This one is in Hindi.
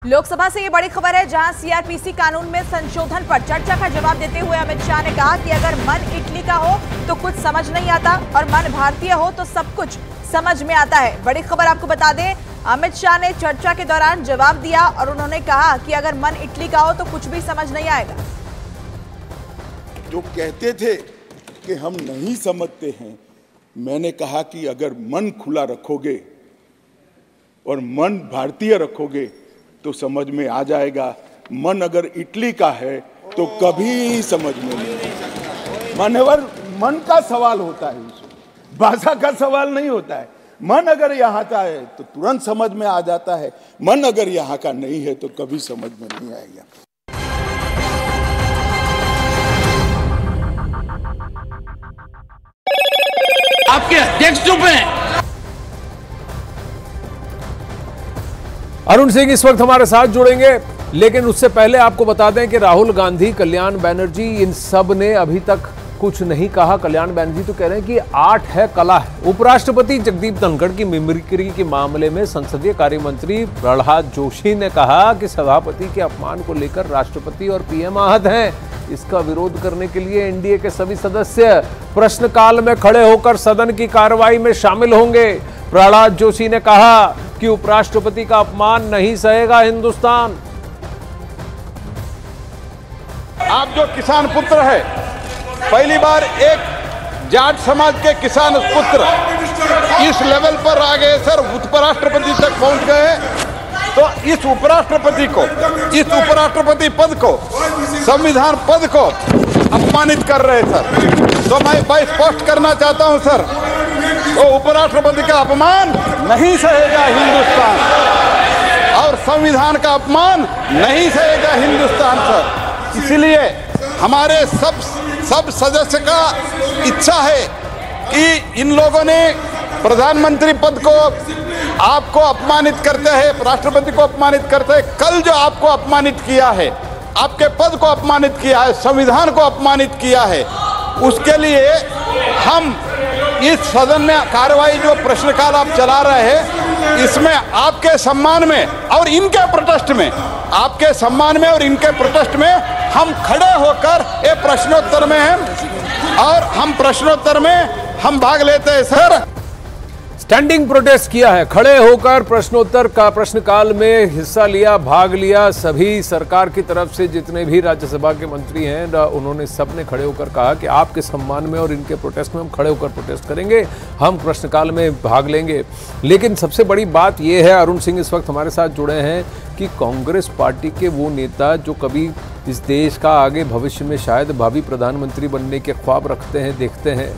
लोकसभा से ये बड़ी खबर है, जहां सीआरपीसी कानून में संशोधन पर चर्चा का जवाब देते हुए अमित शाह ने कहा कि अगर मन इटली का हो तो कुछ समझ नहीं आता और मन भारतीय हो तो सब कुछ समझ में आता है। बड़ी खबर आपको बता दें, अमित शाह ने चर्चा के दौरान जवाब दिया और उन्होंने कहा कि अगर मन इटली का हो तो कुछ भी समझ नहीं आएगा। जो कहते थे कि हम नहीं समझते हैं, मैंने कहा कि अगर मन खुला रखोगे और मन भारतीय रखोगे तो समझ में आ जाएगा। मन अगर इटली का है तो कभी समझ में नहीं आएगा। मान्यवर, मन का सवाल होता है, भाषा का सवाल नहीं होता है। मन अगर यहाँ का है तो तुरंत समझ में आ जाता है, मन अगर यहाँ का नहीं है तो कभी समझ में नहीं आएगा। आपके अध्यक्ष चुप हैं। अरुण सिंह इस वक्त हमारे साथ जुड़ेंगे, लेकिन उससे पहले आपको बता दें कि राहुल गांधी, कल्याण बनर्जी, इन सब ने अभी तक कुछ नहीं कहा। कल्याण बनर्जी तो कह रहे हैं कि आर्ट है, कला है। उपराष्ट्रपति जगदीप धनखड़ की मिमिक्री के मामले में संसदीय कार्य मंत्री प्रहलाद जोशी ने कहा कि सभापति के अपमान को लेकर राष्ट्रपति और पीएम आहत हैं। इसका विरोध करने के लिए एनडीए के सभी सदस्य प्रश्नकाल में खड़े होकर सदन की कार्रवाई में शामिल होंगे। प्रहलाद जोशी ने कहा कि उपराष्ट्रपति का अपमान नहीं सहेगा हिंदुस्तान। आप जो किसान पुत्र है, पहली बार एक जाट समाज के किसान पुत्र इस लेवल पर आ गए सर, उपराष्ट्रपति तक पहुंच गए। तो इस उपराष्ट्रपति पद को, संविधान पद को अपमानित कर रहे सर। तो मैं स्पष्ट करना चाहता हूं सर, तो उपराष्ट्रपति का अपमान नहीं सहेगा हिंदुस्तान और संविधान का अपमान नहीं सहेगा हिंदुस्तान सर। इसलिए हमारे सब सदस्य का इच्छा है कि इन लोगों ने प्रधानमंत्री पद को आपको अपमानित करते हैं, राष्ट्रपति को अपमानित करते हैं। कल जो आपको अपमानित किया है, आपके पद को अपमानित किया है, संविधान को अपमानित किया है, उसके लिए हम इस सदन में कार्रवाई जो प्रश्नकाल आप चला रहे हैं, इसमें आपके सम्मान में और इनके प्रोटेस्ट में, आपके सम्मान में और इनके प्रोटेस्ट में हम खड़े होकर ये प्रश्नोत्तर में हैं और हम प्रश्नोत्तर में हम भाग लेते हैं सर। स्टैंडिंग प्रोटेस्ट किया है, खड़े होकर प्रश्नोत्तर का प्रश्नकाल में हिस्सा लिया, भाग लिया। सभी सरकार की तरफ से जितने भी राज्यसभा के मंत्री हैं, उन्होंने सबने खड़े होकर कहा कि आपके सम्मान में और इनके प्रोटेस्ट में हम खड़े होकर प्रोटेस्ट करेंगे, हम प्रश्नकाल में भाग लेंगे। लेकिन सबसे बड़ी बात यह है, अरुण सिंह इस वक्त हमारे साथ जुड़े हैं, कि कांग्रेस पार्टी के वो नेता जो कभी इस देश का आगे भविष्य में शायद भावी प्रधानमंत्री बनने के ख्वाब रखते हैं, देखते हैं,